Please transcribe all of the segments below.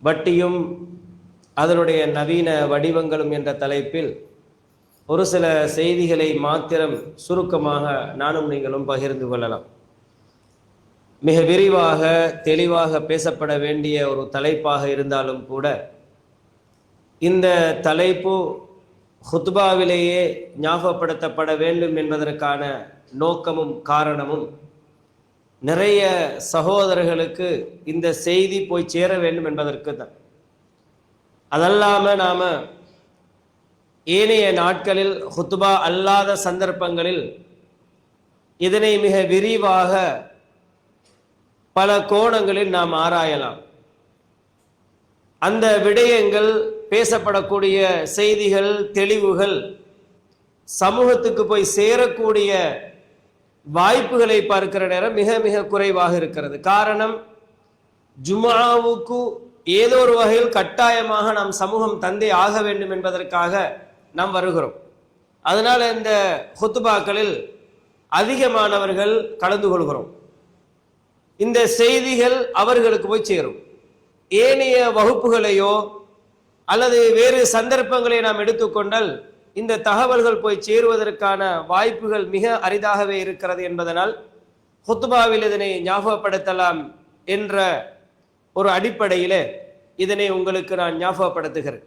வட்டியும் அதனுடைய நவீன வடிவங்களும் என்ற தலைப்பில் ஒரு சில செய்திகளை மாத்திரம் சுருக்கமாக நானும் நீங்களும் பகிர்ந்து கொள்ளலாம். மிக விரிவாக தெளிவாக பேசப்பட வேண்டிய ஒரு தலைப்பாக இருந்தாலும் கூட இந்த தலைப்பு ஹுத்பாவிலேயே ஞாபகப்படுத்தப்பட வேண்டும் என்பதற்கான நோக்கமும் காரணமும் நிறைய சகோதரர்களுக்கு இந்த செய்தி போய் சேர வேண்டும் என்பதற்கு தான். அதல்லாமல் நாம் ஏனைய நாட்களில் ஹுத்பா அல்லாத சந்தர்ப்பங்களில் இதனை மிக விரிவாக பல கோணங்களில் நாம் ஆராயலாம். அந்த விடயங்கள், பேசப்படக்கூடிய செய்திகள், தெளிவுகள் சமூகத்துக்கு போய் சேரக்கூடிய வாய்ப்புகளை பார்க்கிற நேரம் மிக மிக குறைவாக இருக்கிறது. காரணம், ஜும்ஆவுக்கு ஏதோ ஒரு வகையில் கட்டாயமாக நாம் சமூகம் தந்தே ஆக வேண்டும் என்பதற்காக நாம் வருகிறோம். அதனால் இந்த ஹுத்பாக்களில் அதிகமானவர்கள் கலந்து கொள்கிறோம். இந்த செய்திகள் அவர்களுக்கு போய் சேரும். ஏனைய வகுப்புகளையோ அல்லது வேறு சந்தர்ப்பங்களை நாம் எடுத்துக்கொண்டால் இந்த தகவல்கள் போய் சேருவதற்கான வாய்ப்புகள் மிக அரிதாகவே இருக்கிறது என்பதனால் ஹுத்பாவில் இதனை ஞாபகப்படுத்தலாம் என்ற ஒரு அடிப்படையிலே இதனை உங்களுக்கு நான் ஞாபகப்படுத்துகிறேன்.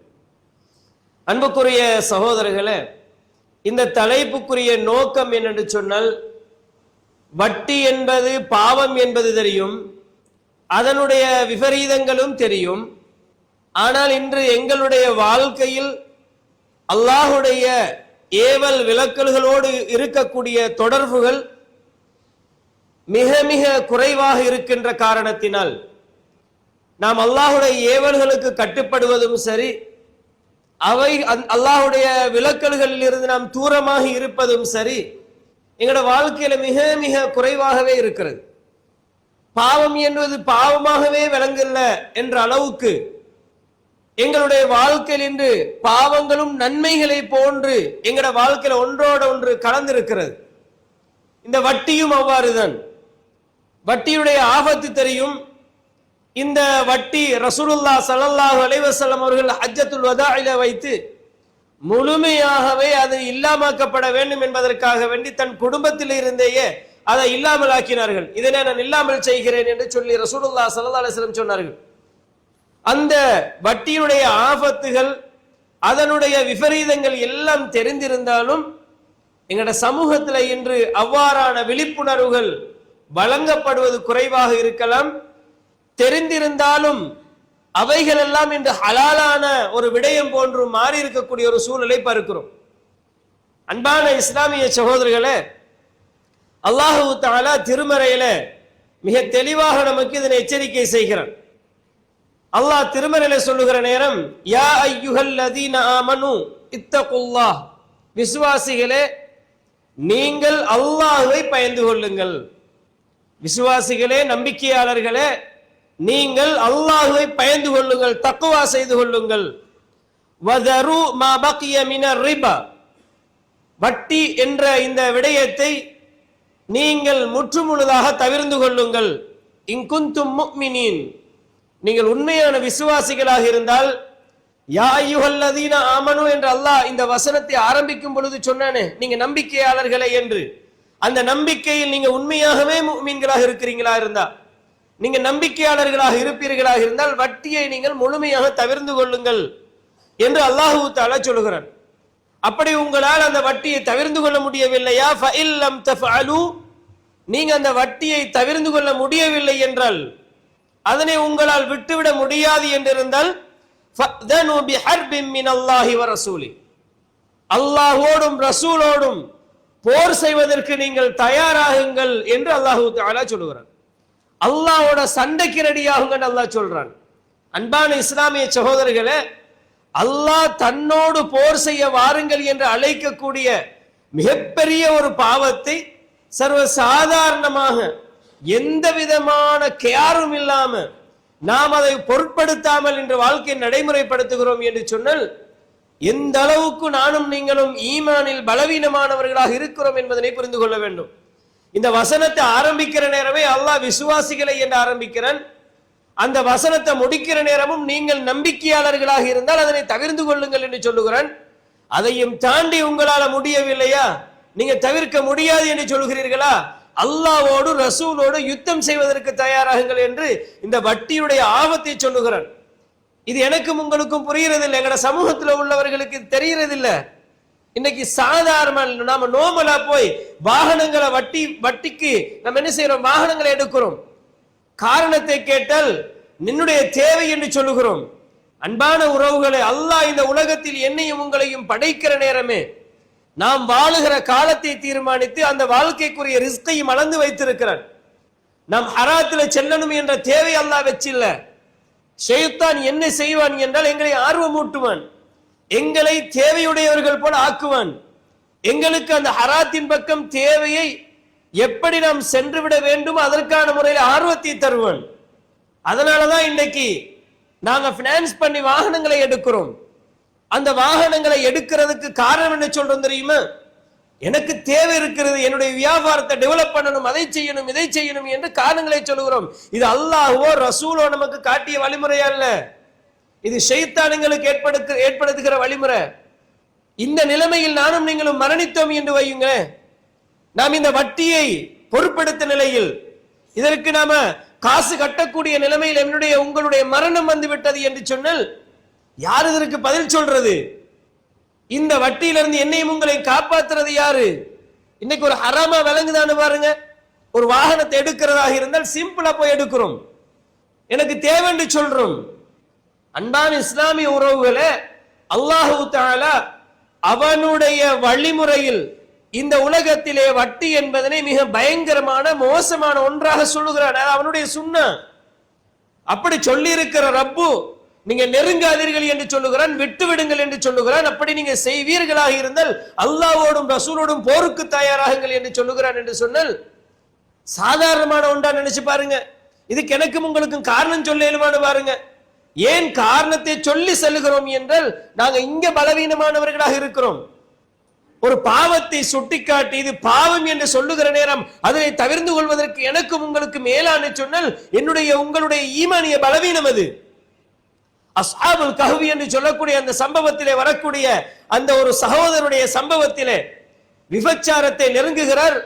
அன்புக்குரிய சகோதரர்களே, இந்த தலைப்புக்குரிய நோக்கம் என்னென்று சொன்னால், வட்டி என்பது பாவம் என்பது தெரியும், அதனுடைய விபரீதங்களும் தெரியும். ஆனால் இன்று எங்களுடைய வாழ்க்கையில் அல்லாஹுடைய ஏவல் விலக்கல்களோடு இருக்கக்கூடிய தொடர்புகள் மிக மிக குறைவாக இருக்கின்ற காரணத்தினால் நாம் அல்லாஹுடைய ஏவல்களுக்கு கட்டுப்படுவதும் சரி, அவை அல்லாஹுடைய விலக்கல்களில் இருந்து நாம் தூரமாக இருப்பதும் சரி, எங்களோட வாழ்க்கையில மிக மிக குறைவாகவே இருக்கிறது. பாவம் என்பது பாவமாகவே விளங்கல என்ற அளவுக்கு எங்களுடைய வாழ்க்கையில் இன்று பாவங்களும் நன்மைகளை போன்று எங்களோட வாழ்க்கையில ஒன்றோட ஒன்று கலந்திருக்கிறது. இந்த வட்டியும் அவ்வாறுதான். வட்டியுடைய ஆபத்து தெரியும். இந்த வட்டி ரசூலுல்லாஹ் ஸல்லல்லாஹு அலைஹி வஸல்லம் அவர்கள் ஹஜ்ஜத்துல் வதாஇல வைத்து முழுமையாகவே அது இல்லாமக்கப்பட வேண்டும் என்பதற்காக வேண்டி தன் குடும்பத்தில் இருந்தேயே அதை இல்லாமல் ஆக்கினார்கள். இதனை நான் இல்லாமல் செய்கிறேன் என்று சொல்லி ரசூலுல்லாஹ் ஸல்லல்லாஹு அலைஹி வஸல்லம் சொன்னார்கள். அந்த வட்டியுடைய ஆபத்துகள், அதனுடைய விபரீதங்கள் எல்லாம் தெரிந்திருந்தாலும் எங்களோட சமூகத்தில் இன்று அவ்வாறான விழிப்புணர்வுகள் வழங்கப்படுவது குறைவாக இருக்கலாம். தெரிந்திருந்தாலும் அவைகள் எல்லாம் இன்று ஹலாலான ஒரு விடயம் போன்று மாறி இருக்கக்கூடிய ஒரு சூழலை பார்க்கிறோம். அன்பான இஸ்லாமிய சகோதரர்களே, அல்லாஹு தஆலா திருமறையில மிக தெளிவாக நமக்கு இதனை எச்சரிக்கை செய்கிறான். அல்லாஹ் திருமறையில சொல்லுகிற நேரம், யா அய்யுஹல்லதீன ஆமனு இத்தகுல்லாஹ், விசுவாசிகளே நீங்கள் அல்லாஹ்வை பயந்து கொள்ளுங்கள். விசுவாசிகளே, நம்பிக்கையாளர்களே, நீங்கள் அல்லாஹ்வை பயந்து கொள்ளுங்கள், தக்வா செய்து கொள்ளுங்கள். வதரு மா பக்கிய மினர் ரிபா, வட்டி என்ற இந்த விடயத்தை நீங்கள் முற்றுமுழுதாக தவிர்த்து கொள்ளுங்கள். இன் குன்தும் முஃமினீன், நீங்கள் உண்மையான விசுவாசிகளாக இருந்தால். யா அய்யுஹல்லதீன ஆமனு என்று அல்லாஹ் இந்த வசனத்தை ஆரம்பிக்கும் பொழுது சொன்னானே, நீங்க நம்பிக்கையாளர்களே என்று. அந்த நம்பிக்கையில் நீங்க உண்மையாகவே முஃமின்களாக இருக்கிறீங்களா இருந்தா, நீங்க நம்பிக்கையாளர்களாக இருப்பீர்களாக இருந்தால் வட்டியை நீங்கள் முழுமையாக தவிர்த்து கொள்ளுங்கள் என்று அல்லாஹு தஆலா சொல்கிறான். அப்படி உங்களால் அந்த வட்டியை தவிர்த்து கொள்ள முடியவில்லையா, ஃபஇல்லம் தஃஅலு, நீங்க அந்த வட்டியை தவிர்த்து கொள்ள முடியவில்லை என்றால், அதனை உங்களால் விட்டுவிட முடியாது என்றிருந்தால், ஃபஅதனு பிஹர்பின் மினல்லாஹி வ ரசூலி, அல்லாஹ்வோடும் ரசூலோடும் போர் செய்வதற்கு நீங்கள் தயாராகுங்கள் என்று அல்லாஹு தஆலா சொல்கிறான். அல்லாஹ்வோட சண்டைக்கு ரெடியாகுங்க அல்லாஹ் சொல்றான். அன்பான இஸ்லாமிய சகோதரர்களே, அல்லாஹ் தன்னோடு போர் செய்ய வாருங்கள் என்று அழைக்கக்கூடிய மிகப்பெரிய ஒரு பாவத்தை சர்வ சாதாரணமாக எந்த விதமான கேரும் இல்லாம நாம் அதை பொருட்படுத்தாமல் இன்று வாழ்க்கையை நடைமுறைப்படுத்துகிறோம் என்று சொன்னால், எந்த அளவுக்கு நானும் நீங்களும் ஈமானில் பலவீனமானவர்களாக இருக்கிறோம் என்பதனை புரிந்து கொள்ள வேண்டும். இந்த வசனத்தை ஆரம்பிக்கிற நேரமே அல்லாஹ் விசுவாசிகளை என்று ஆரம்பிக்கிறான். அந்த வசனத்தை முடிக்கிற நேரமும் நீங்கள் நம்பிக்கையாளர்களாக இருந்தால் அதனை தவிர்த்து கொள்ளுங்கள் என்று சொல்லுகிறான். அதையும் தாண்டி உங்களால முடியவில்லையா, நீங்க தவிர்க்க முடியாது என்று சொல்கிறீர்களா, அல்லாஹ்வோடு ரசூலோடு யுத்தம் செய்வதற்கு தயாராகுங்கள் என்று இந்த வட்டியுடைய ஆபத்தை சொல்லுகிறான். இது எனக்கும் உங்களுக்கும் புரியறதில்லை, எங்கட சமூகத்தில் உள்ளவர்களுக்கு தெரியறதில்லை. இன்னைக்கு சாதாரண நாம நோமலா போய் வாகனங்களை வட்டிக்கு நம்ம என்ன செய்யறோம், வாகனங்களை எடுக்கிறோம். காரணத்தை கேட்டால் நின்னுடைய தேவை என்று சொல்லுகிறோம். அன்பான உறவுகளை, அல்லாஹ் இந்த உலகத்தில் என்னையும் உங்களையும் படைக்கிற நேரமே நாம் வாழுகிற காலத்தை தீர்மானித்து அந்த வாழ்க்கைக்குரிய ரிஸ்கையும் அளந்து வைத்திருக்கிறான். நாம் ஹராத்துல செல்லணும் என்ற தேவை அல்லாஹ் வச்சில்ல. ஷைத்தான் என்ன செய்வான் என்றால் எங்களை ஆர்வமூட்டுவான், எங்களை தேவையுடையவர்கள் போல ஆக்குவான். எங்களுக்கு அந்த ஹராத்தின் பக்கம் தேவையை எப்படி நாம் சென்று விட வேண்டும் அதற்கான முறையில் ஆர்வத்தை தருவான். அதனாலதான் இன்னைக்கு நாங்க பினான்ஸ் பண்ணி வாகனங்களை எடுக்கிறோம். அந்த வாகனங்களை எடுக்கிறதுக்கு காரணம் என்ன சொல்றோம் தெரியுமா, எனக்கு தேவை இருக்கிறது, என்னுடைய வியாபாரத்தை டெவலப் பண்ணணும், அதை செய்யணும், இதை செய்யணும் என்று காரணங்களை சொல்லுகிறோம். இது அல்லாஹ்வோ ரசூலோ நமக்கு காட்டிய வழிமுறையா இல்ல, இது ஷைத்தானுங்களுக்கு ஏற்படுத்துகிற வழிமுறை. இந்த நிலைமையில் நானும் நீங்களும் மரணித்தோம் என்று வையுங்க, நாம் இந்த வட்டியை பொறுப்படுத்த நிலையில் இதற்கு நாம காசு கட்டக்கூடிய நிலைமையில் என்னுடைய உங்களுடைய மரணம் வந்து விட்டது என்று சொன்னால் யார் இதற்கு பதில் சொல்றது? இந்த வட்டியிலிருந்து என்னையும் உங்களை காப்பாற்றுறது யாரு? இன்னைக்கு ஒரு ஹராமா விளங்குதான்னு பாருங்க. ஒரு வாகனத்தை எடுக்கிறதாக இருந்தால் சிம்பிளா போய் எடுக்கிறோம், எனக்கு தேவைன்னு சொல்றோம். அன்பான இஸ்லாமிய உறவுகளே, அல்லாஹு தஆலா அவனுடைய வழிமுறையில் இந்த உலகத்திலே வட்டி என்பதனை மிக பயங்கரமான மோசமான ஒன்றாக சொல்லுகிறான். அவனுடைய சுன்னா. அப்படி சொல்லி இருக்கிற ரப்பு நீங்க நெருங்காதீர்கள் என்று சொல்லுகிறான், விட்டு விடுங்கள் என்று சொல்லுகிறான். அப்படி நீங்க செய்வீர்களாக இருந்தால் அல்லாஹ்வோடும் ரசூலோடும் போருக்கு தயாராகுங்கள் என்று சொல்லுகிறான் என்று சொன்னால் சாதாரணமான ஒன்றா நினைச்சு பாருங்க. இதுக்கு எனக்கும் உங்களுக்கும் காரணம் சொல்ல இயலுமான்னு பாருங்க. ஏன் காரணத்தை சொல்லி செல்லுகிறோம் என்றால் நாங்க இங்க பலவீனமானவர்களாக இருக்கிறோம். ஒரு பாவத்தை சுட்டிக்காட்டி இது பாவம் என்று சொல்லுகிற நேரம் அதனை தவிர்த்து கொள்வதற்கு எனக்கும் உங்களுக்கு மேலான சொன்னால் என்னுடைய உங்களுடைய ஈமானிய பலவீனம் அது. அஸ்ஹாபுல் கஹ்ஃப் என்று சொல்லக்கூடிய அந்த சம்பவத்திலே வரக்கூடிய அந்த ஒரு சகோதரருடைய சம்பவத்திலே விபச்சாரத்தை நெருங்குகிறார்,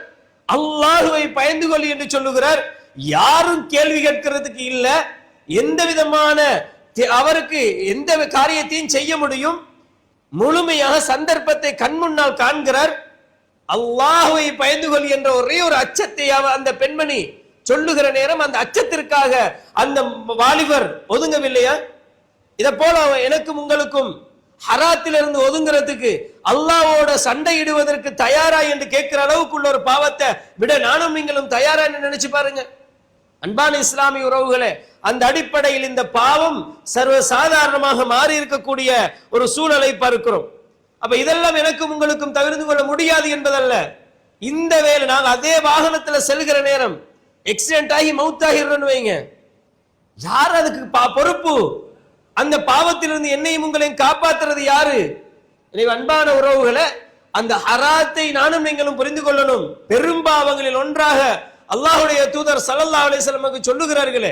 அல்லாஹ்வை பயந்து கொள் என்று சொல்லுகிறார். யாரும் கேள்வி கேட்கிறதுக்கு இல்ல, எந்த விதமான அவருக்கு எந்த காரியத்தையும் செய்ய முடியும். முழுமையாக சந்தர்ப்பத்தை கண்முன்னால் காண்கிறார். அல்லாஹ்வை பயந்து கொள் என்ற ஒரே ஒரு அச்சத்தை அந்த பெண்மணி சொல்லுகிற நேரம் அந்த அச்சத்திற்காக அந்த வாலிபர் ஒதுங்கவில்லையா? இதை போல எனக்கும் உங்களுக்கும் ஹராத்திலிருந்து ஒதுங்கிறதுக்கு அல்லாஹ்வோட சண்டையிடுவதற்கு தயாரா என்று கேட்கிற அளவுக்குள்ள ஒரு பாவத்தை விட நானும் நீங்களும் தயாரா நினைச்சு பாருங்க. அன்பான இஸ்லாமிய உறவுகளே, அந்த அடிப்படையில் இந்த பாவம் சர்வ சாதாரணமாக மாறி இருக்கக்கூடிய ஒரு சூழலை பார்க்கிறோம். அப்ப இதெல்லாம் எனக்கும் உங்களுக்கும் தவிர்த்து கொள்ள முடியாது என்பதல்ல. இந்த வேலை நாங்கள் அதே வாகனத்துல செல்கிற நேரம் எக்ஸிடென்ட் ஆகி மௌத்தாகிறோன்னு வைங்க, யார் அதுக்கு பொறுப்பு? அந்த பாவத்திலிருந்து என்னையும் உங்களையும் காப்பாற்றுறது யாரு? எனவே அன்பான உறவுகளை, அந்த ஹராத்தை நானும் நீங்களும் புரிந்து கொள்ளணும். பெரும்பாவங்களில் ஒன்றாக அல்லாஹ்வுடைய தூதர் ஸல்லல்லாஹு அலைஹி வஸல்லம் சொல்லுகிறார்களே,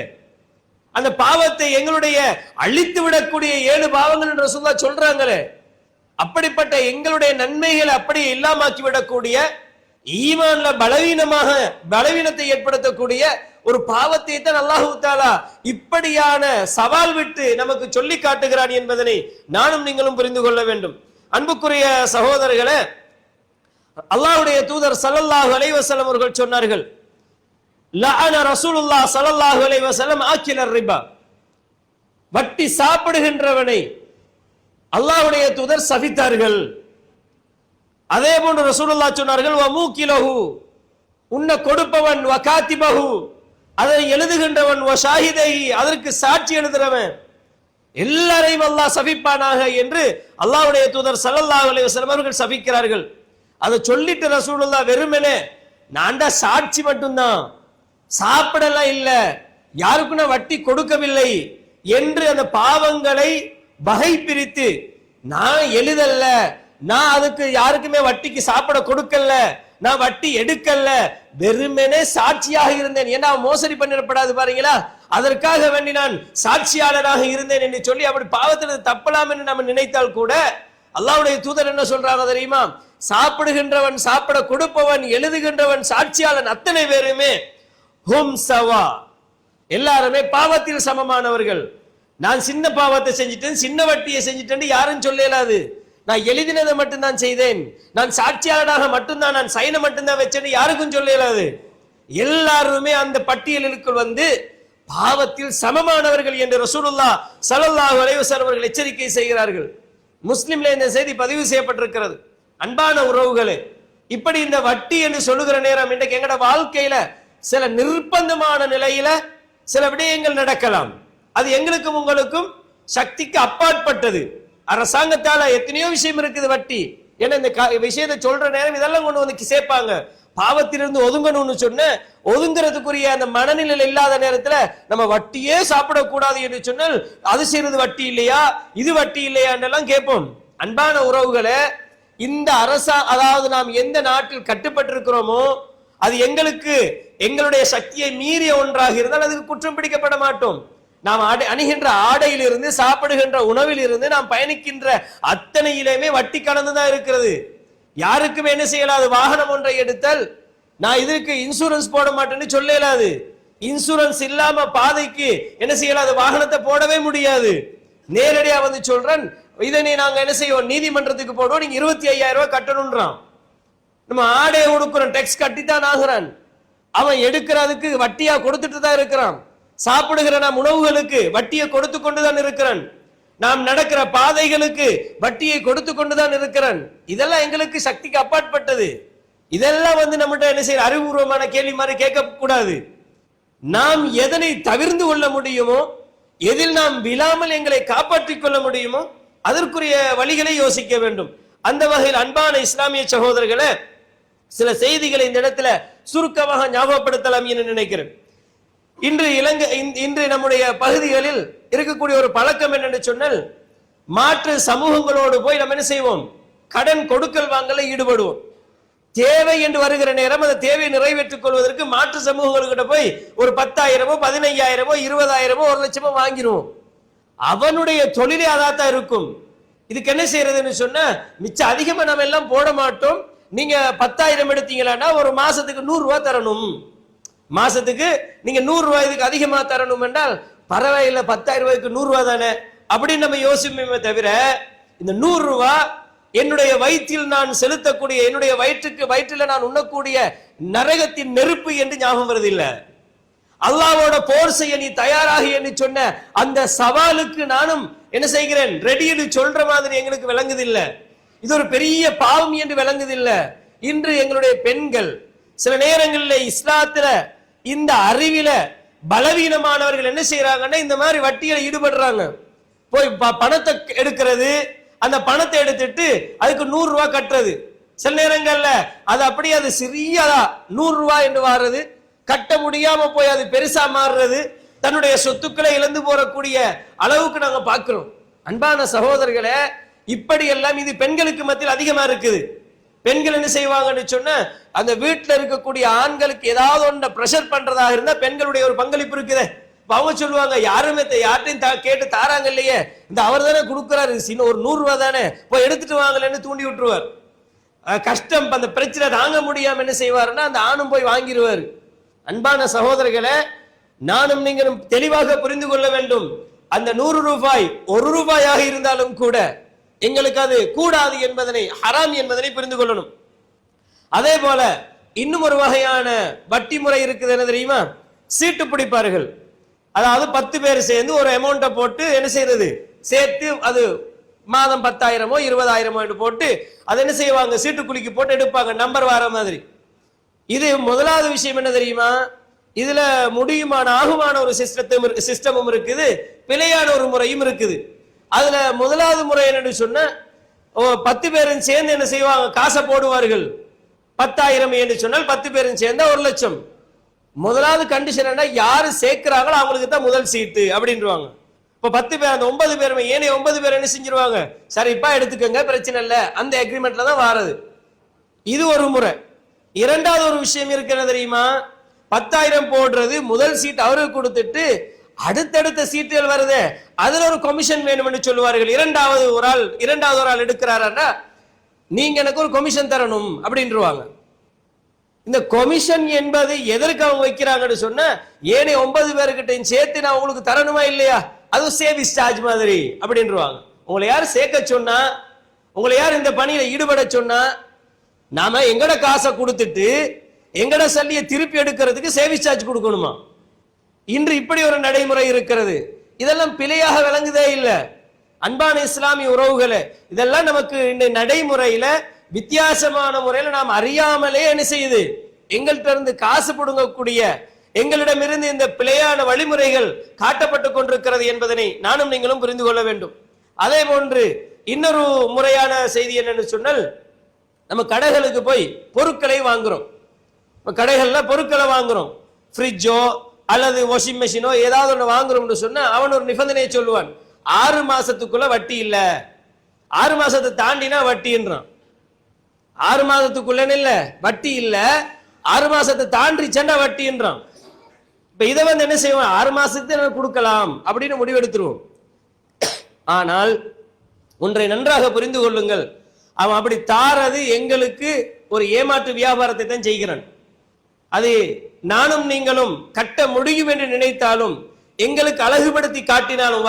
அந்த பாவத்தை எங்களுடைய அழித்து விடக்கூடிய 7 பாவங்கள் என்று ரசூலுல்லாஹ் சொல்றாங்களே, அப்படிப்பட்ட எங்களுடைய நன்மைகளை அப்படியே இல்லாமாக்கி விடக்கூடிய ஈமான்ல பலவீனத்தை ஏற்படுத்தக்கூடிய ஒரு பாவத்தை தான் அல்லாஹு தஆலா இப்படியான சவால் விட்டு நமக்கு சொல்லி காட்டுகிறான் என்பதனை நானும் நீங்களும் புரிந்து கொள்ள வேண்டும். அன்புக்குரிய சகோதரர்களே, அல்லாஹ்வுடைய தூதர் ஸல்லல்லாஹு அலைஹி வஸல்லம் அவர்கள் சொன்னார்கள், லஅன ரசூலுல்லாஹ் ஸல்லல்லாஹு அலைஹி வஸல்லம் ஆக்கிலர் ரிபா, வட்டி சாப்பிடுகின்றவனை அல்லாஹ்வுடைய தூதர் சபித்தார்கள். அதே போன்று ரசூலுல்லாஹ் சொன்னார்கள், வ மூகிலஹு, உன்ன கொடுப்பவன், வ காத்திபஹு, அதை எழுதுகின்றவன், வ ஷாஹிதைஹி, அதற்கு சாட்சி எழுதுறவன், எல்லாரையும் அல்லாஹ் சபிப்பானாக என்று அல்லாஹ்வுடைய தூதர் ஸல்லல்லாஹு அலைஹி வஸல்லம் அவர்கள் சபிக்கிறார்கள். அதை சொல்லிட்டு ரசூலுல்லாஹ் வெறுமனே நான் தான் சாட்சி மட்டும்தான், சாப்பிடலாம் இல்ல, யாருக்கும் நான் வட்டி கொடுக்கவில்லை என்று அந்த பாவங்களை வகை பிரித்து, நான் எழுதல்ல, நான் அதுக்கு யாருக்குமே வட்டிக்கு சாப்பிட கொடுக்கல, நான் வட்டி எடுக்கல, வெறுமனே சாட்சியாக இருந்தேன். ஏன்னா மோசடி பண்ணிடப்படாது பாருங்களா, அதற்காக வேண்டி நான் சாட்சியாளராக இருந்தேன் என்று சொல்லி அப்படி பாவத்தில் தப்பலாம் என்று நம்ம நினைத்தால் கூட அல்லாஹ்வுடைய தூதர் என்ன சொல்றாங்க தெரியுமா? சாப்பிடுகின்றவன், சாப்பிட கொடுப்பவன், எழுதுகின்றவன், சாட்சியாளன் அத்தனை பேருமே ஹும் சவா, எல்லாருமே பாவத்தில் சமமானவர்கள். நான் சின்ன பாவத்தை செஞ்சிட்டேன், சின்ன வட்டியை செஞ்சிட்டேன் யாரும் சொல்லலாது. நான் எழுதினதை மட்டும்தான் செய்தேன், நான் சாட்சியாளராக மட்டும்தான், நான் சைனை மட்டும்தான் வச்சேன்னு யாருக்கும் சொல்லலாது. எல்லாருமே அந்த பட்டியலுக்குள் வந்து பாவத்தில் சமமானவர்கள் என்று ரசூலுல்லாஹ் ஸல்லல்லாஹு அலைஹி வஸல்லம் அவர்கள் எச்சரிக்கை செய்கிறார்கள். முஸ்லிம்ல இந்த செய்தி பதிவு செய்யப்பட்டிருக்கிறது. அன்பான உறவுகளே, இப்படி இந்த வட்டி என்று சொல்லுகிற நேரம் இன்றைக்கு எங்கட வாழ்க்கையில சில நிர்பந்தமான நிலையில சில விடயங்கள் நடக்கலாம். அது எங்களுக்கும் உங்களுக்கும் சக்திக்கு அப்பாற்பட்டது. அரசாங்கத்தால எத்தனையோ விஷயம் இருக்குது வட்டி. ஏன்னா இந்த விஷயத்தை சொல்ற நேரம் இதெல்லாம் கொண்டு வந்து சேர்ப்பாங்க. பாவத்திலிருந்து ஒதுங்கணும்னு சொன்ன ஒதுங்கிறதுக்குரிய அந்த மனநிலையில் இல்லாத நேரத்துல நம்ம வட்டியே சாப்பிடக்கூடாது என்று சொன்னால் அது செய்யறது வட்டி இல்லையா, இது வட்டி இல்லையா என்றெல்லாம் கேட்போம். அன்பான உறவுகளை, இந்த அதாவது நாம் எந்த நாட்டில் கட்டுப்பட்டிருக்கிறோமோ அது எங்களுக்கு எங்களுடைய சக்தியை மீறிய ஒன்றாக இருந்தால் அதுக்கு குற்றம் பிடிக்கப்பட மாட்டோம். நாம் அணிகின்ற ஆடையிலிருந்து, சாப்பிடுகின்ற உணவில் இருந்து, நாம் பயணிக்கின்ற அத்தனையிலுமே வட்டி கலந்துதான் இருக்கிறது. யாருக்குமே என்ன செய்யலாது, வாகனம் ஒன்றை எடுத்தால் நான் இதுக்கு இன்சூரன்ஸ் போட மாட்டேன்னு சொல்லலாது. இன்சூரன்ஸ் இல்லாம பாதைக்கு என்ன செய்யலாது, வாகனத்தை போடவே முடியாது. நேரடியா வந்து சொல்றேன், இதனை நாங்க என்ன செய்வோம், நீதிமன்றத்துக்கு போடுவோம், நீங்க 25,000 ரூபாய் கட்டணும்ன்றான். நம்ம ஆடையை கொடுக்கிறோம், டெக்ஸ் கட்டித்தான் ஆகிறான். அவன் எடுக்கிறதுக்கு வட்டியா கொடுத்துட்டு தான் இருக்கிறான். சாப்பிடுகிற நாம் உணவுகளுக்கு வட்டியை கொடுத்து கொண்டுதான் இருக்கிறான். நாம் நடக்கிற பாதைகளுக்கு வட்டியை கொடுத்து கொண்டுதான் இருக்கிறான். இதெல்லாம் எங்களுக்கு சக்திக்கு அப்பாற்பட்டது. இதெல்லாம் வந்து நம்மகிட்ட என்ன செய்ய, அறிவுபூர்வமான கேள்வி மாதிரி கேட்க கூடாது. நாம் எதனை தவிர்த்து கொள்ள முடியுமோ, எதில் நாம் விழாமல் எங்களை காப்பாற்றிக் கொள்ள முடியுமோ அதற்குரிய வழிகளை யோசிக்க வேண்டும். அந்த வகையில் அன்பான இஸ்லாமிய சகோதரர்களை, சில செய்திகளை இந்த இடத்துல சுருக்கமாக ஞாபகப்படுத்தலாம் என்று நினைக்கிறேன். இன்று நம்முடைய பகுதிகளில் இருக்கக்கூடிய ஒரு பழக்கம் என்னென்னு சொன்னால், மாற்று சமூகங்களோடு போய் நம்ம என்ன செய்வோம், கடன் கொடுக்கல் வாங்கல ஈடுபடுவோம். தேவை என்று வருகிற நேரம் அந்த தேவையை நிறைவேற்றிக் கொள்வதற்கு மாற்று சமூகங்கள்கிட்ட போய் ஒரு 10,000, 15,000, 20,000, 1,00,000 வாங்கிடுவோம். அவனுடைய தொழிலே அதாத்தான் இருக்கும். இதுக்கு என்ன செய்யறதுன்னு சொன்னா, மிச்சம் அதிகமா நம்ம எல்லாம் போட மாட்டோம். நீங்க 10,000 எடுத்தீங்களா ஒரு மாசத்துக்கு 100 ரூபாய் தரணும். மாசத்துக்கு நீங்க 100 ரூபாய் இதுக்கு அதிகமா தரணும் என்றால் பரவாயில்ல, 10,000 ரூபாய்க்கு 100 ரூபாய் தானே அப்படின்னு நம்ம யோசிப்போமே தவிர, இந்த 100 ரூபாய் என்னுடைய வயிற்றில் நான் செலுத்தக்கூடிய, என்னுடைய வயிற்றில் நான் உண்ணக்கூடிய நரகத்தின் நெருப்பு என்று ஞாபகம் வருதில்லை. அல்லாஹ்வோட போர் செய்ய நீ தயாராக என்று சொன்ன அந்த சவாலுக்கு நானும் என்ன செய்கிறேன், ரெடின்னு சொல்ற மாதிரி எங்களுக்கு விளங்குதில்லை. இது ஒரு பெரிய பாவம் என்று விளங்குதில்லை. இன்று எங்களுடைய பெண்கள் சில நேரங்களில் இஸ்லாத்துல இந்த அறிவில பலவீனமானவர்கள் என்ன செய்யறாங்கன்னா, இந்த மாதிரி வட்டியில ஈடுபடுறாங்க. போய் பணத்தை எடுக்கிறது, அந்த பணத்தை எடுத்துட்டு அதுக்கு 100 ரூபாய் கட்டுறது. சில நேரங்கள்ல அது அப்படியே அது சிறியதா 100 ரூபாய் என்று வாடுறது, கட்ட முடியாம போய் அது பெருசா மாறுறது, தன்னுடைய சொத்துக்களை இழந்து போறக்கூடிய அளவுக்கு நாங்க பார்க்கிறோம். அன்பான சகோதரர்களே, இப்படி எல்லாம் இது பெண்களுக்கு மத்தியில் அதிகமா இருக்குது. பெண்கள் என்ன செய்வாங்கன்னு சொன்ன, அந்த வீட்டுல இருக்கக்கூடிய ஆண்களுக்கு ஏதாவது ஒன்றை பிரஷர் பண்றதாக இருந்தா பெண்களுடைய ஒரு பங்களிப்பு இருக்குது. அவங்க சொல்லுவாங்க, யாருமே யார்ட்டையும் கேட்டு தாராங்க இல்லையே, இந்த அவர் தானே கொடுக்குறாரு, ஒரு 100 ரூபாய் தானே, போய் எடுத்துட்டு வாங்கலன்னு தூண்டி விட்டுருவார். கஷ்டம், அந்த பிரச்சனை தாங்க முடியாம என்ன செய்வாருன்னா அந்த ஆணும் போய் வாங்கிடுவார். அன்பான சகோதரர்களை, நானும் நீங்களும் தெளிவாக புரிந்து கொள்ள வேண்டும். அந்த 100 ரூபாய் 1 ரூபாயாக இருந்தாலும் கூட எங்களுக்கு அது கூடாது என்பதனை, ஹராம் என்பதனை புரிந்து கொள்ளணும். அதே போல இன்னும் ஒரு வகையான வட்டி முறை இருக்குது, என்ன தெரியுமா? சீட்டு பிடிப்பார்கள். அதாவது 10 பேர் சேர்ந்து ஒரு அமௌண்ட்டை போட்டு என்ன செய்யறது, சேர்த்து அது மாதம் 10,000, 20,000 என்று போட்டு அதை என்ன செய்வாங்க, சீட்டு குலுக்கி போட்டு எடுப்பாங்க, நம்பர் வர மாதிரி. இது முதலாவது விஷயம் என்ன தெரியுமா? இதுல முடியுமான ஆகுமான ஒரு சிஸ்டமும் இருக்குது, பிழையான ஒரு முறையும் இருக்குது. அதுல முதலாவது முறை என்னன்னு சொன்ன, 10 பேரும் சேர்ந்து என்ன செய்வாங்க, காசை போடுவார்கள். 10,000 என்று சொன்னால் 10 பேரும் சேர்ந்தா 1,00,000. முதலாவது கண்டிஷன் என்ன, யாரு சேர்க்கிறாங்களோ அவங்களுக்கு தான் முதல் சீட்டு அப்படின்றாங்க. இப்ப 10 பேர், அந்த 9 பேருமே, ஏனைய 9 பேர் என்ன செஞ்சிருவாங்க, சரிப்பா எடுத்துக்கோங்க பிரச்சனை இல்லை, அந்த அக்ரிமெண்ட்ல தான் வாரது. இது ஒரு முறை. இரண்டாவது ஒரு விஷயம் இருக்கிறது தெரியுமா? 10,000 போடுறது, முதல் சீட் அவருக்கு கொடுத்துட்டு அடுத்தடுத்த சீட்டுகள் வருது, அதுல ஒரு கமிஷன் வேணும் என்று சொல்லுவார்கள். இரண்டாவது ஒரு ஆள் எடுக்கிறாரா, நீங்க எனக்கு ஒரு கமிஷன் தரணும் அப்படின்றாங்க. இந்த கமிஷன் என்பது எதற்கு அவங்க வைக்கிறாங்கன்னு சொன்னா, ஏனே 9 பேருக்கிட்டையும் சேர்த்து நான் உங்களுக்கு தரணுமா இல்லையா, அது சேவிஸ் சார்ஜ் மாதிரி அப்படின்றாங்க. உங்களை யார் சேர்க்க சொன்னா, உங்களை யார் இந்த பணியில ஈடுபட சொன்னா, நாம எங்கட காசை கொடுத்துட்டு எங்கட சல்லியை திருப்பி எடுக்கிறதுக்கு சேவிஸ் சார்ஜ் கொடுக்கணுமா? இன்று இப்படி ஒரு நடைமுறை இருக்கிறது. இதெல்லாம் பிழையாக விளங்குதே இல்லை. அன்பான இஸ்லாமிய உறவுகளே, இதெல்லாம் நமக்கு இந்த நடைமுறையில வித்தியாசமான முறையில் நாம் அறியாமலே என்ன செய்யுது, எங்கள்கிட்ட இருந்து காசு புடுங்கக்கூடிய, எங்களிடமிருந்து இந்த பிழையான வழிமுறைகள் காட்டப்பட்டு கொண்டிருக்கிறது என்பதனை நானும் நீங்களும் புரிந்து கொள்ள வேண்டும். அதே போன்று இன்னொரு முறையான செய்தி என்னன்னு சொன்னால், நம்ம கடைகளுக்கு போய் பொருட்களை வாங்குறோம். கடைகள்ல பொருட்களை வாங்குறோம், ஃப்ரிட்ஜோ அல்லது வாஷிங் மெஷினோ ஏதாவது ஒன்று வாங்குறோம்னு சொன்னா அவன் ஒரு நிபந்தனையை சொல்லுவான், 6 மாசத்துக்குள்ள வட்டி இல்ல, 6 மாசத்தை தாண்டினா வட்டின்றான். 6 மாதத்துக்குள்ள இல்ல வட்டி இல்ல, 6 மாசத்தை தாண்டிச்சா வட்டின்றான். இப்ப இதை என்ன செய்வோம், 6 மாசத்துக்கு கொடுக்கலாம் அப்படின்னு முடிவெடுத்துருவோம். ஆனால் ஒன்றை நன்றாக புரிந்து கொள்ளுங்கள், அவன் அப்படி தாரது எங்களுக்கு ஒரு ஏமாற்று வியாபாரத்தை தான் செய்கிறான். அது நானும் நீங்களும் கட்ட முடியும் என்று நினைத்தாலும், எங்களுக்கு அழகுபடுத்தி காட்டினாலும்,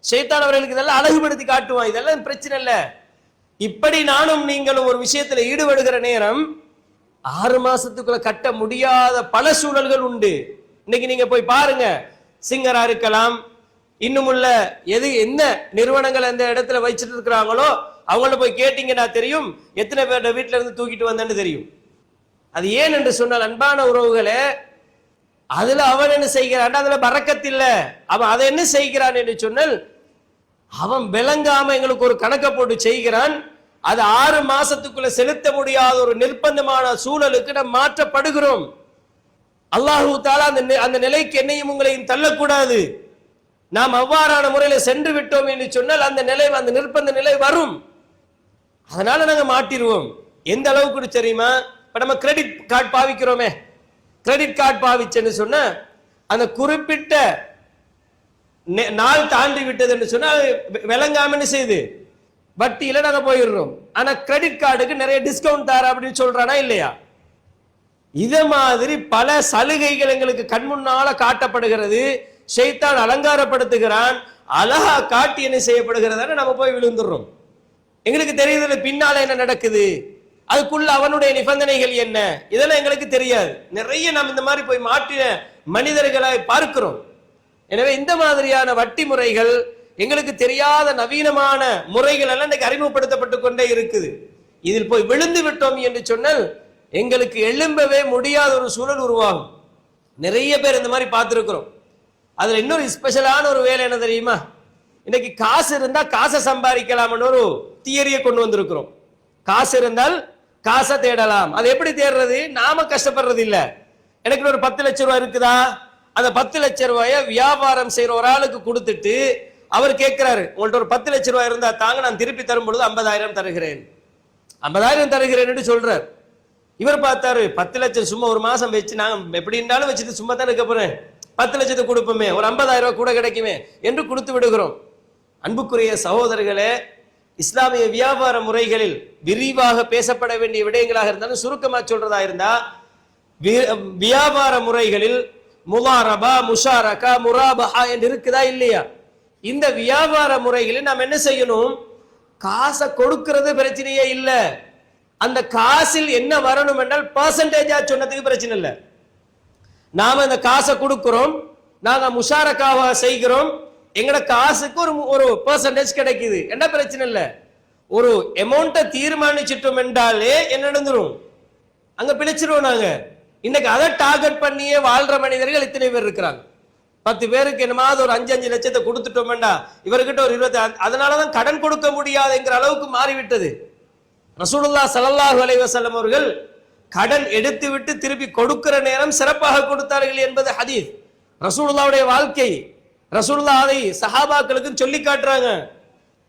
ஷைத்தான் அவர்களுக்கு இதெல்லாம் அழகுபடுத்தி காட்டுவான். இதெல்லாம் பிரச்சனை இல்ல. இப்படி நானும் நீங்களும் ஒரு விஷயத்துல ஈடுபடுகிற நேரம் 6 மாசத்துக்குள்ள கட்ட முடியாத பல சூழல்கள் உண்டு. இன்னைக்கு நீங்க போய் பாருங்க, சிங்கரா இருக்கலாம், இன்னும் உள்ள என்ன நிறுவனங்கள் அந்த இடத்துல வச்சிட்டு இருக்கிறாங்களோ அவங்கள போய் கேட்டீங்கன்னா தெரியும் எத்தனை பேர் வீட்டுல இருந்து தூக்கிட்டு வந்தேன்னு தெரியும். அது ஏன் என்று சொன்னால், அன்பான உறவுகளே, அதுல அவன் என்ன செய்கிறான், அதுல பறக்கத்தில்ல. அவன் அதை என்ன செய்கிறான் என்று சொன்னால், அவன் விளங்காம எங்களுக்கு ஒரு கணக்கை போட்டு செய்கிறான். அது 6 மாசத்துக்குள்ள செலுத்த முடியாத ஒரு நிர்பந்தமான சூழலுக்கு நாம் மாற்றப்படுகிறோம். அல்லாஹு தஆலா அந்த நிலைக்கு என்னையும் உங்களையும் தள்ளக்கூடாது. நாம் அவ்வாறான முறையில சென்று விட்டோம் என்று சொன்னால் அந்த நிர்பந்த நிலை வரும். அதனால நாங்க மாட்டிடுவோம். எந்த அளவுக்கு தெரியுமா, இப்ப நம்ம கிரெடிட் கார்டு பாவிக்கிறோமே, கிரெடிட் கார்டு பாவிச்சேன்னு சொன்ன அந்த குறிப்பிட்ட நாள் தாண்டி விட்டது என்று சொன்னா விளங்காம என்ன செய்யுது, வட்டியில நாங்க போயிடுறோம். ஆனா கிரெடிட் கார்டுக்கு நிறைய டிஸ்கவுண்ட் தார அப்படின்னு சொல்றானா இல்லையா? இத மாதிரி பல சலுகைகள் எங்களுக்கு கண்முன்னால காட்டப்படுகிறது. ஷைத்தான் அலங்காரப்படுத்துகிறான், அழகா காட்டி என்ன செய்யப்படுகிறதான நம்ம போய் விழுந்துடுறோம். எங்களுக்கு தெரியுது பின்னால என்ன நடக்குது, அதுக்குள்ள அவனுடைய நிபந்தனைகள் என்ன, இதெல்லாம் எங்களுக்கு தெரியாது. நிறைய நாம் இந்த மாதிரி போய் மாற்றின மனிதர்களை பார்க்கிறோம். எனவே இந்த மாதிரியான வட்டி முறைகள், எங்களுக்கு தெரியாத நவீனமான முறைகள் எல்லாம் இன்னைக்கு அறிமுகப்படுத்தப்பட்டு கொண்டே இருக்குது. இதில் போய் விழுந்து விட்டோம் என்று சொன்னால் எங்களுக்கு எழும்பவே முடியாத ஒரு சூழல் உருவாகும். நிறைய பேர் இந்த மாதிரி பார்த்திருக்கிறோம். அதுல இன்னொரு ஸ்பெஷலான ஒரு வேலை என்ன தெரியுமா, இன்னைக்கு காசு இருந்தா காசை சம்பாதிக்கலாம்னு ஒரு தியரியை கொண்டு வந்திருக்கிறோம். காசு இருந்தால் காசை தேடலாம். அது எப்படி தேடுறது, நாம கஷ்டப்படுறது இல்ல. எனக்கு ஒரு 10 லட்சம் ரூபாய் இருக்குதா, அந்த 10 லட்சம் ரூபாய வியாபாரம் செய்யற ஒரு ஆளுக்கு கொடுத்துட்டு அவர் கேட்கிறாரு, உங்கள்ட்ட ஒரு 10 லட்சம் ரூபாய் இருந்தா தாங்க, நான் திருப்பி தரும் பொழுது 50,000 தருகிறேன், 50,000 தருகிறேன் சொல்றார். இவர் பார்த்தாரு, 10 லட்சம் சும்மா ஒரு மாசம் வச்சு நாங்க எப்படி இருந்தாலும் வச்சுட்டு சும்மா தான் இருக்க போறேன், 10 லட்சத்தை கொடுப்போமே, ஒரு 50,000 ரூபாய் கூட கிடைக்குமே என்று கொடுத்து விடுகிறோம். அன்புக்குரிய சகோதரர்களே, இஸ்லாமிய வியாபார முறைகளில் விரிவாக பேசப்பட வேண்டிய விடயங்களாக இருந்தாலும் சுருக்கமா சொல்றதா இருந்தா, வியாபார முறைகளில் முலாரபா, முஷாரகா, முராபஹா என்று இருக்குதா இல்லையா? இந்த வியாபார முறைகளில் நாம் என்ன செய்யணும், காசை கொடுக்கிறது பிரச்சனையே இல்லை. அந்த காசில் என்ன வரணும் என்றால் பர்சன்டேஜா சொன்னதுக்கு பிரச்சனை இல்லை. நாம இந்த காசை கொடுக்கிறோம், நாங்க முஷாரக்காவா செய்கிறோம், எங்கட காசுக்கு ஒரு பர்சன்டேஜ் கிடைக்குது, என்ன பிரச்சனை இல்லை. ஒரு அமௌண்ட்டை தீர்மானிச்சிட்டோம் என்றாலே என்ன நடந்துரும், அங்க பிழைச்சிருவோம் நாங்க. இன்னைக்கு அதை டார்கெட் பண்ணியே வாழ்ற மனிதர்கள் இத்தனை பேர் இருக்கிறாங்க. 10 பேருக்கு என்னமாவது ஒரு 5 லட்சத்தை கொடுத்துட்டோம்டா, இவர்கிட்ட ஒரு 20, அதனாலதான் கடன் கொடுக்க முடியாது என்கிற அளவுக்கு மாறிவிட்டது. ரசூலுல்லாஹ் ஸல்லல்லாஹு அலைஹி வஸல்லம் அவர்கள் கடன் எடுத்து விட்டு திருப்பி கொடுக்கிற நேரம் சிறப்பாக கொடுத்தார்கள் என்பது ஹதீஸ், ரசூலுல்லாஹ்வுடைய வாழ்க்கை. ரசூலுல்லாஹ் அதை சஹாபாக்களுக்கு சொல்லி காட்டுறாங்க.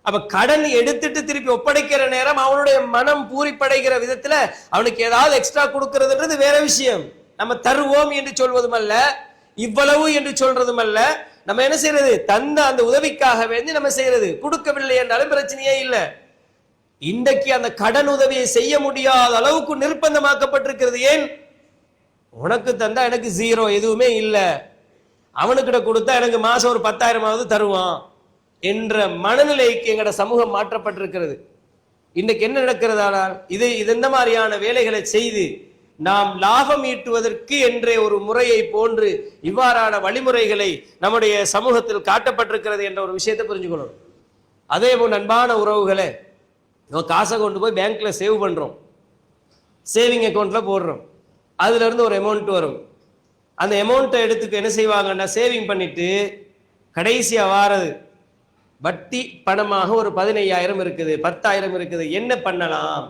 அப்ப கடன் எடுத்துட்டு திருப்பி ஒப்படைக்கிற நேரம் அவனுடைய மனம் பூரிப்படைகிற விதத்துல அவனுக்கு ஏதாவது எக்ஸ்ட்ரா கொடுக்கறதுன்றது வேற விஷயம். நம்ம தருவோம் என்று சொல்வதும் அல்ல, இவ்வளவு என்று சொல்றதும் அல்ல. நம்ம என்ன செய்யறது, தந்த அந்த உதவிக்காக வேண்டி நம்ம செய்யறது. கொடுக்கவில்லை என்றாலும் பிரச்சனையே இல்லை. இன்றைக்கு அந்த கடன் உதவியை செய்ய முடியாத அளவுக்கு நிர்பந்தமாக்கப்பட்டிருக்கிறது. ஏன்? உனக்கு தந்தா எனக்கு ஜீரோ, எதுவுமே இல்லை, அவனுக்கிட்ட கொடுத்தா எனக்கு மாசம் ஒரு 10,000 தருவான் என்ற மனநிலைக்கு எங்கட சமூகம் மாற்றப்பட்டிருக்கிறது. இன்னைக்கு என்ன நடக்கிறது? ஆனால் இது இந்த மாதிரியான வேலைகளை செய்து நாம் லாபம் ஈட்டுவதற்கு என்றே ஒரு முறையை போன்று இவ்வாறான வழிமுறைகளை நம்முடைய சமூகத்தில் காட்டப்பட்டிருக்கிறது என்ற ஒரு விஷயத்தை புரிஞ்சுக்கணும். அதே போல் அன்பான உறவுகளை, நம்ம காசை கொண்டு போய் பேங்க்ல சேவ் பண்றோம், சேவிங் அக்கௌண்ட்ல போடுறோம், அதுல இருந்து ஒரு அமௌண்ட் வரும். அந்த அமௌண்ட்டை எடுத்துக்க என்ன செய்வாங்கன்னா, சேவிங் பண்ணிட்டு கடைசியா வாரது வட்டி பணமாக ஒரு 15,000 இருக்குது, 10,000 இருக்குது. என்ன பண்ணலாம்?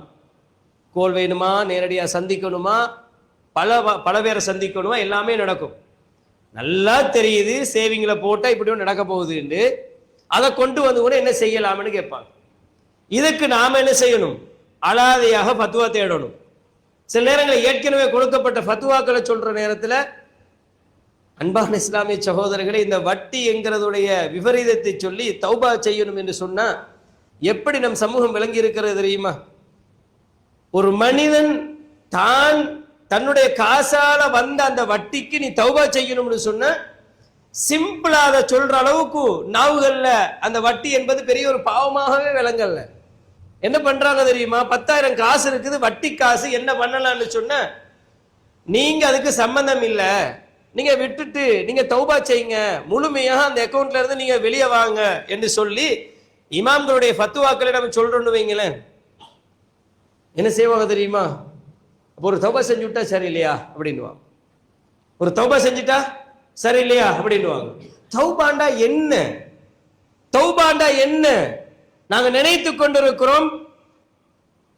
கோல் வேணுமா, நேரடியா சந்திக்கணுமா, பல பேரை சந்திக்கணுமா, எல்லாமே நடக்கும். நல்லா தெரியுது சேவிங்ல போட்டா இப்படி நடக்க போகுதுன்னு. அதை கொண்டு வந்து கூட என்ன செய்யலாம்னு கேட்பாங்க. இதுக்கு நாம என்ன செய்யணும்? அலாதையாக ஃபத்வா தேடணும். சில நேரங்களில் ஏற்கனவே கொடுக்கப்பட்ட ஃபத்வாக்களை சொல்ற நேரத்தில், அன்பான இஸ்லாமிய சகோதரர்களை, இந்த வட்டி என்கிறதுடைய விபரீதத்தை சொல்லி தௌபா செய்யணும் என்று சொன்னா எப்படி நம் சமூகம் விளங்கி இருக்கிறது தெரியுமா? ஒரு மனிதன் தான் தன்னுடைய காசால வந்த அந்த வட்டிக்கு நீ தௌபா செய்யணும்னு சொன்ன, சிம்பிளா அதை சொல்ற அளவுக்கு நாவுகள்ல அந்த வட்டி என்பது பெரிய ஒரு பாவமாகவே விளங்கல்ல. என்ன பண்றாங்க தெரியுமா? 10,000 காசு இருக்குது, வட்டி காசு, என்ன பண்ணலாம்னு சொன்ன, நீங்க அதுக்கு சம்பந்தம் இல்ல, நீங்க விட்டுட்டு நீங்க தௌபா செய்யுங்க, முழுமையாக அந்த அக்கௌண்ட்ல இருந்து நீங்க வெளியே வாங்க என்று சொல்லி இமாம்களுடைய ஃபத்வாக்களை நம்ம சொல்றோம்னு வைங்களேன். என்ன செய்வாங்க தெரியுமா? ஒரு தௌபா செஞ்சு விட்டா சரி இல்லையா அப்படின்னுவாங்க. ஒரு தௌபா செஞ்சுட்டா சரி இல்லையா அப்படின்னுவாங்க. தௌபாண்டா என்ன? தௌபாண்டா என்ன? நாங்க நினைத்து கொண்டிருக்கிறோம்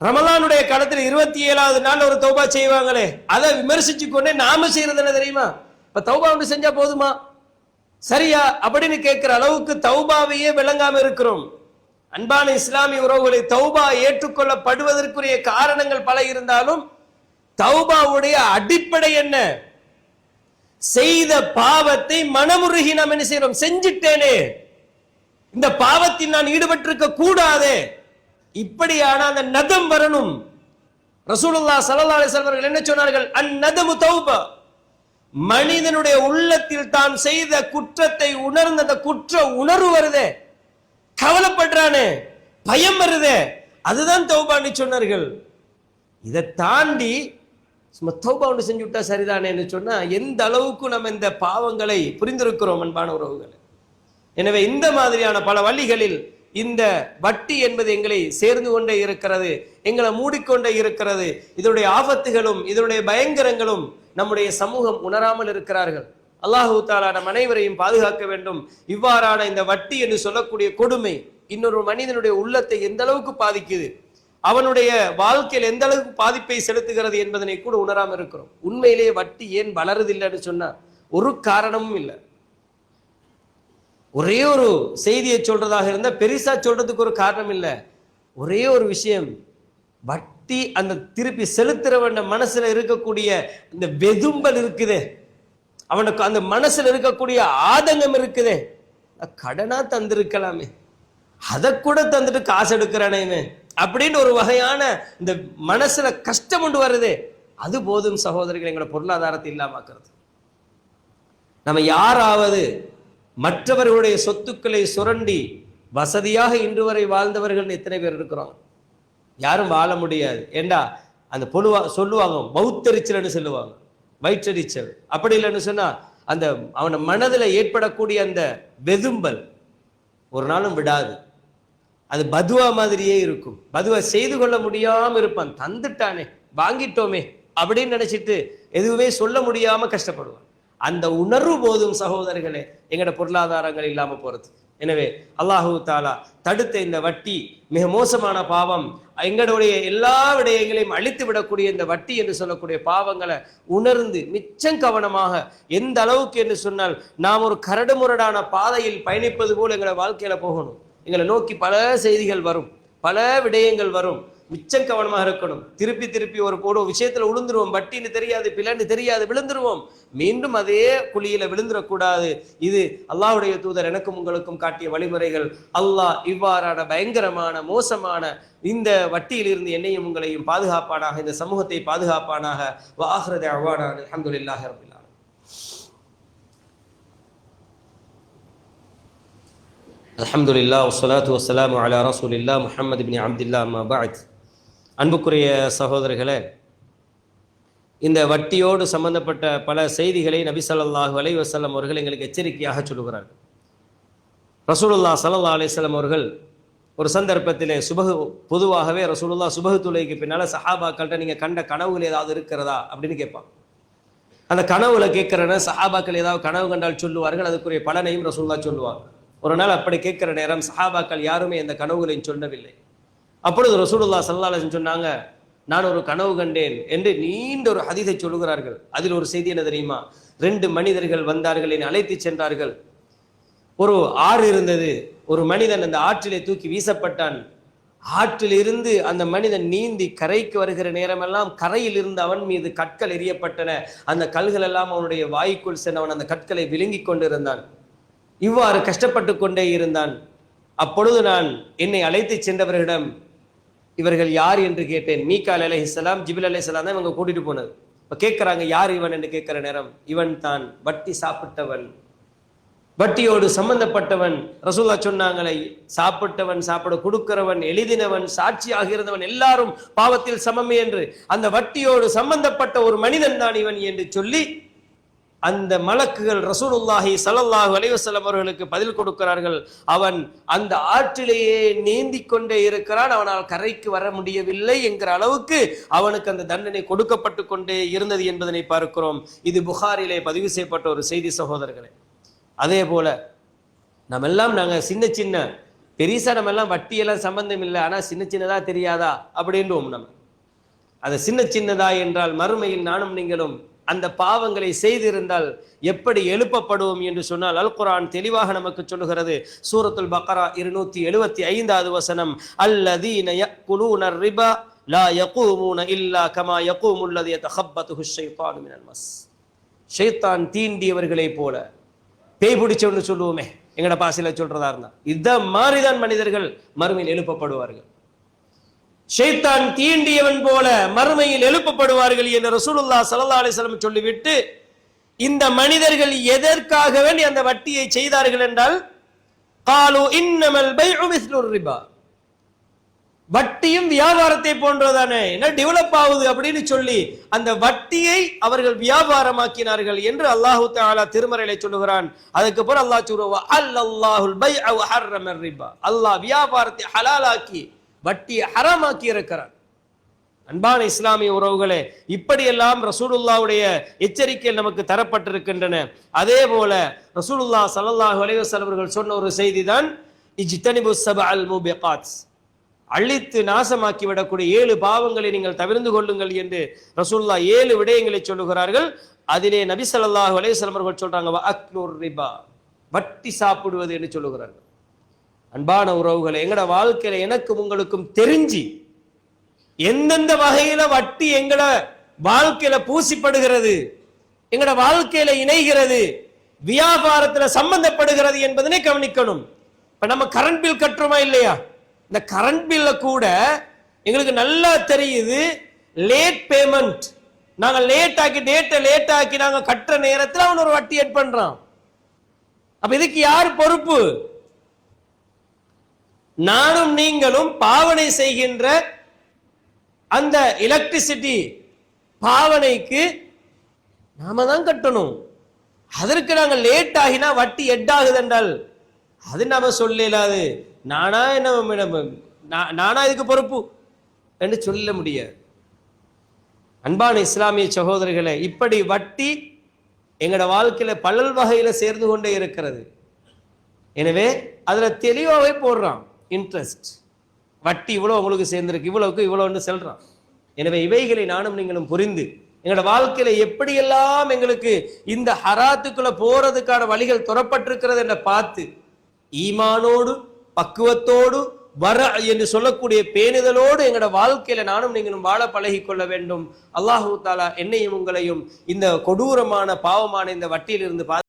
ரமலானுடைய காலத்தில் 27வது நாள் ஒரு தௌபா செய்வாங்களே, அதை விமர்சிச்சு கொண்டே நாம செய்யறது என்ன தெரியுமா? இப்ப தௌபா ஒன்று செஞ்சா போதுமா, சரியா அப்படின்னு கேட்கிற அளவுக்கு தௌபாவையே விளங்காம இருக்கிறோம். அன்பான இஸ்லாமிய உறவுகளை, தௌபா ஏற்றுக்கொள்ளப்படுவதற்குரிய காரணங்கள் பல இருந்தாலும் தௌபாவுடைய அடிப்படை என்ன? செய்த பாவத்தை மனமுருகி நாம் என்ன செய்யறோம்? செஞ்சிட்டேனே, இந்த பாவத்தில் நான் ஈடுபட்டிருக்க கூடாதே, இப்படியான அந்த நதம் வரணும். ரசூலுல்லாஹ் ஸல்லல்லாஹு அலைஹி வஸல்லம் அவர்கள் என்ன சொன்னார்கள்? அந்நதமு தௌபா. மனிதனுடைய உள்ளத்தில் தான் செய்த குற்றத்தை உணர்ந்த அந்த குற்ற உணர்வு வருதே, கவலைப்படுறானே, பயம் வருதே, அதுதான் தௌபான்னு சொன்னார்கள். இதை தாண்டி சும்மா தௌபா ஒன்று செஞ்சு விட்டா சரிதானேன்னு சொன்னா எந்த அளவுக்கு நம்ம இந்த பாவங்களை புரிந்திருக்கிறோம் அன்பான உறவுகளை. எனவே இந்த மாதிரியான பல வழிகளில் இந்த வட்டி என்பது எங்களை சேர்ந்து கொண்டே இருக்கிறது, எங்களை மூடிக்கொண்டே இருக்கிறது. இதனுடைய ஆபத்துகளும் இதனுடைய பயங்கரங்களும் நம்முடைய சமூகம் உணராமல் இருக்கிறார்கள். அல்லாஹு தஆலா நம் அனைவரையும் பாதுகாக்க வேண்டும். இவ்வாறான இந்த வட்டி என்று சொல்லக்கூடிய கொடுமை இன்னொரு மனிதனுடைய உள்ளத்தை எந்த அளவுக்கு பாதிக்குது, அவனுடைய வாழ்க்கையில் எந்த அளவுக்கு பாதிப்பை செலுத்துகிறது என்பதனை கூட உணராமல் இருக்கிறோம். உண்மையிலேயே வட்டி ஏன் வளருதில்லைன்னு சொன்னா ஒரு காரணமும் இல்லை. ஒரே ஒரு செய்தியை சொல்றதாக இருந்தா பெருசா சொல்றதுக்கு ஒரு காரணம் இல்லை. ஒரே ஒரு விஷயம், வட்டி அந்த திருப்பி செலுத்துறவன் மனசுல இருக்கக்கூடிய இந்த வெதும்பல் இருக்குதே, அவனுக்கு அந்த மனசுல இருக்கக்கூடிய ஆதங்கம் இருக்குதே, கடனா தந்திருக்கலாமே, அதை கூட தந்துட்டு காசு எடுக்கிறானே அப்படின்னு ஒரு வகையான இந்த மனசுல கஷ்டம் கொண்டு வருதே, அது போதும் சகோதரர்கள் எங்களோட பொருளாதாரத்தை இல்லாமக்கிறது. நம்ம யாராவது மற்றவர்களுடைய சொத்துக்களை சுரண்டி வசதியாக இன்று வரை வாழ்ந்தவர்கள் எத்தனை பேர் இருக்கிறோம்? யாரும் வாழ முடியாது. ஏண்டா அந்த சொல்லுவாங்க மவுத்தெரிச்சல்னு சொல்லுவாங்க, வயிற்றெரிச்சல். அப்படி இல்லைன்னு சொன்னா அந்த அவன மனதில் ஏற்படக்கூடிய அந்த வெதும்பல் ஒரு நாளும் விடாது. அது பதுவா மாதிரியே இருக்கும். பதுவா செய்து கொள்ள முடியாம இருப்பான், தந்துட்டானே வாங்கிட்டோமே அப்படின்னு நினைச்சிட்டு எதுவுமே சொல்ல முடியாம கஷ்டப்படுவான். அந்த உணர்வு போதும் சகோதரர்களே எங்கட பொருளாதாரங்கள் இல்லாம போறது. எனவே அல்லாஹு தாலா தடுத்த இந்த வட்டி மிக மோசமான பாவம், எங்களுடைய எல்லா விடயங்களையும் அழித்து விடக்கூடிய இந்த வட்டி என்று சொல்லக்கூடிய பாவங்களை உணர்ந்து மிச்சம் கவனமாக, எந்த அளவுக்கு என்று சொன்னால் நாம் ஒரு கரடுமுரடான பாதையில் பயணிப்பது போல் எங்களை வாழ்க்கையில போகணும். எங்களை நோக்கி பல செய்திகள் வரும், பல விடயங்கள் வரும். மிச்சம் கவனமாக இருக்கணும். திருப்பி திருப்பி ஒரு விஷயத்துல விழுந்துருவோம். வட்டின்னு தெரியாது, பிளன்னு தெரியாது, விழுந்துருவோம். மீண்டும் அதே குழியில விழுந்துடக்கூடாது. இது அல்லாஹ்வுடைய தூதர் எனக்கும் உங்களுக்கும் காட்டிய வழிமுறைகள். அல்லாஹ் இவ்வாறான பயங்கரமான மோசமான இந்த வட்டியிலிருந்து என்னையும் உங்களையும் பாதுகாப்பானாக, இந்த சமூகத்தை பாதுகாப்பானாக. வ ஆகிரு தஅவானா அல்ஹம்துலில்லாஹி ரப்பில் ஆலமீன். அல்ஹம்துலில்லாஹ் வஸ்ஸலாத்து வஸ்ஸலாமு அலா ரசூலில்லாஹ் முஹம்மது இப்னு அப்துல்லாஹ் அம்மா பஅத். அன்புக்குரிய சகோதரர்களே, இந்த வட்டியோடு சம்பந்தப்பட்ட பல செய்திகளை நபி ஸல்லல்லாஹு அலைஹி வஸல்லம் அவர்கள் எங்களுக்கு எச்சரிக்கையாக சொல்லுகிறார்கள். ரசூலுல்லாஹ் ஸல்லல்லாஹு அலைஹி வஸல்லம் அவர்கள் ஒரு சந்தர்ப்பத்திலே பொதுவாகவே ரசூலுல்லாஹ் சுபஹ் தொழுகைக்கு பின்னால சஹாபாக்கள்கிட்ட நீங்க கண்ட கனவுகள் ஏதாவது இருக்கிறதா அப்படின்னு கேட்பாங்க. அந்த கனவுல கேட்கிறன சஹாபாக்கள் ஏதாவது கனவு கண்டால் சொல்லுவார்கள். அதுக்குரிய பலனையும் ரசூலுல்லாஹ் சொல்லுவாங்க. ஒரு நாள் அப்படி கேட்கிற நேரம் சஹாபாக்கள் யாருமே இந்த கனவுகளையும் சொல்லவில்லை. அப்பொழுது ரசூலுல்லாஹ் ஸல்லல்லாஹு அலைஹி வஸல்லம் சொன்னாங்க, நான் ஒரு கனவு கண்டேன் என்று நீண்ட ஒரு ஹதீஸை சொல்லுகிறார்கள். அதில் ஒரு செய்தி என்ன தெரியுமா? 2 மனிதர்கள் வந்தார்கள், என்னை அழைத்து சென்றார்கள். ஒரு ஆறு இருந்தது. ஒரு மனிதன் அந்த ஆற்றிலே தூக்கி வீசப்பட்டான். ஆற்றில் இருந்து அந்த மனிதன் நீந்தி கரைக்கு வருகிற நேரமெல்லாம் கரையில் இருந்து அவன் மீது கற்கள் எறியப்பட்டன. அந்த கல்கள் எல்லாம் அவனுடைய வாய்க்குள் சென்றவன் அந்த கற்களை விழுங்கி கொண்டிருந்தான். இவ்வாறு கஷ்டப்பட்டு கொண்டே இருந்தான். அப்பொழுது நான் என்னை அழைத்து சென்றவர்களிடம் இவர்கள் யார் என்று கேட்டேன். மீகால் அலைஹிஸ்ஸலாம், ஜிப்ரீல் அலைஹிஸ்ஸலாம் தான் இவங்க கூட்டிட்டு போனது. இப்ப கேட்கிறாங்க, யார் இவன் என்று கேட்கிற நேரம், இவன் தான் வட்டி சாப்பிட்டவன், வட்டியோடு சம்பந்தப்பட்டவன். ரசூலுல்லாஹ் சொன்னாங்களே, சாப்பிட்டவன், சாப்பிட கொடுக்கிறவன், எழுதினவன், சாட்சியாக இருந்தவன் எல்லாரும் பாவத்தில் சமமே என்று. அந்த வட்டியோடு சம்பந்தப்பட்ட ஒரு மனிதன் தான் இவன் என்று சொல்லி அந்த மலக்குகள் ரசூலுல்லாஹி ஸல்லல்லாஹு அலைஹி வஸல்லம் அவர்களுக்கு பதில் கொடுக்கிறார்கள். அவன் அந்த ஆற்றிலேயே நீந்தி கொண்டே இருக்கிறான், அவனால் கரைக்கு வர முடியவில்லை என்கிற அளவுக்கு அவனுக்கு அந்த தண்டனை கொடுக்கப்பட்டு கொண்டே இருந்தது என்பதனை பார்க்கிறோம். இது புகாரிலே பதிவு செய்யப்பட்ட ஒரு செய்தி சகோதரர்களே. அதே போல நாங்க சின்ன சின்ன பெரிசா நம்ம எல்லாம் வட்டியெல்லாம் சம்பந்தம் இல்லை, ஆனா சின்ன சின்னதா தெரியாதா அப்படின்றோம். நம்ம அதை சின்ன சின்னதா என்றால் மறுமையில் நானும் நீங்களும் அந்த பாவங்களை செய்திருந்தால் எப்படி எழுப்பப்படுவோம் என்று சொன்னால் அல் குர்ஆன் தெளிவாக நமக்கு சொல்லுகிறது. சூரத்துல் பக்ரா 275வது வசனம், அல்லதீன யக்குலூன ரிபா லா யகூமுன இல்லா கமா யகூமு அல்லதி யதகப்பதுஹு ஷைத்தானு மினல் மஸ். ஷைத்தான் தீண்டியவர்களை போல, பேய் பிடிச்சவன்னு சொல்லுவோமே எங்கட பாசையில சொல்றதா இருந்தா, இத மாதிரிதான் மனிதர்கள் மறுமையில் எழுப்பப்படுவார்கள். ஷைத்தான் தீண்டியவன் போல மறுமையில் எழுப்பப்படுவார்கள் என்று ரசூலுல்லாஹ் ஸல்லல்லாஹு அலைஹி வஸல்லம் சொல்லிவிட்டு, இந்த மனிதர்கள் எதற்காக வேண்டி அந்த வட்டியை செய்தார்கள் என்றால், قالوا انما البيع مثل الربا, வட்டியும் வியாபாரத்தை போன்றதானே, என்ன டெவலப் ஆகுது அப்படின்னு சொல்லி அந்த வட்டியை அவர்கள் வியாபாரமாக்கினார்கள் என்று அல்லாஹு தஆலா திருமறையிலே சொல்லுகிறான். அதுக்கு அப்புறம் அல்லாஹ் சொல்லுவா அல்லாஹுல் பைஅ வ ஹர்ரம ரிபா, அல்லாஹ் வியாபாரத்தை ஹலாலாக்கி வட்டியை ஹராமாக்கி இருக்கிறார். அன்பான இஸ்லாமிய உறவுகளே, இப்படியெல்லாம் ரசூலுல்லாஹ்வுடைய எச்சரிக்கைகள் நமக்கு தரப்பட்டிருக்கின்றன. அதே போல ரசூலுல்லாஹ் ஸல்லல்லாஹு அலைஹி வஸல்லம் அவர்கள் சொன்ன ஒரு செய்தி தான் இஜ்தனிபுஸ் ஸபஅல் முபிகாத், அழித்து நாசமாக்கி விடக்கூடிய 7 பாவங்களை நீங்கள் தவிர்த்து கொள்ளுங்கள் என்று ரசூலுல்லாஹ் 7 விடயங்களை சொல்லுகிறார்கள். அதிலே நபி ஸல்லல்லாஹு அலைஹி வஸல்லம் அவர்கள் சொல்றாங்க வ அக்லுர் ரிபா, வட்டி சாப்பிடுவது என்று சொல்லுகிறார்கள். அன்பான உறவுகளை, எங்கட வாழ்க்கையில எனக்கும் உங்களுக்கும் தெரிஞ்சு எந்தெந்த வகையில வட்டி எங்கட வாழ்க்கையில பூசிப்படுகிறது, எங்கட வாழ்க்கையில இணைகிறது, வியாபாரத்துல சம்பந்தப்படுகிறது என்பதனை கவனிக்கணும். இப்ப நம்ம கரண்ட் பில் கட்டுறோமா இல்லையா? இந்த கரண்ட் பில்ல கூட எங்களுக்கு நல்லா தெரியுது லேட் பேமெண்ட். நாங்க டேட்டை லேட் ஆக்கி நாங்க கட்டுற நேரத்தில் அவன் ஒரு வட்டி ஏட் பண்றான். அப்ப இதுக்கு யார் பொறுப்பு? நானும் நீங்களும் பாவனை செய்கின்ற அந்த எலக்ட்ரிசிட்டி பாவனைக்கு நாம தான் கட்டணும். அதற்கு நாங்க லேட் ஆகினா வட்டி எட் ஆகுது என்றால் அது நாம சொல்லலாது. நானா இதுக்கு பொறுப்பு என்று சொல்ல முடியாது. அன்பான இஸ்லாமிய சகோதரர்களே, இப்படி வட்டி எங்கட வாழ்க்கையில பல வகையில சேர்ந்து கொண்டே இருக்கிறது. எனவே அதுல தெளிவாகவே போடுறான் இன்ட்ரெஸ்ட், வட்டி இவ்வளவு உங்களுக்கு சேர்ந்திருக்கு, இவ்வளவுக்கு இவ்வளவுன்னு சொல்றான். எனவே இவைகளை நானும் நீங்களும் புரிந்து எங்களோட வாழ்க்கையில எப்படியெல்லாம் எங்களுக்கு இந்த ஹராத்துக்குள்ள போறதுக்கான வழிகள் துறப்பட்டிருக்கிறது என்ற பார்த்து ஈமானோடு பக்குவத்தோடு வர என்று சொல்லக்கூடிய பேணுதலோடு எங்களோட வாழ்க்கையில நானும் நீங்களும் வாழ பழகி கொள்ள வேண்டும். அல்லாஹு தாலா என்னையும் உங்களையும் இந்த கொடூரமான பாவமான இந்த வட்டியிலிருந்து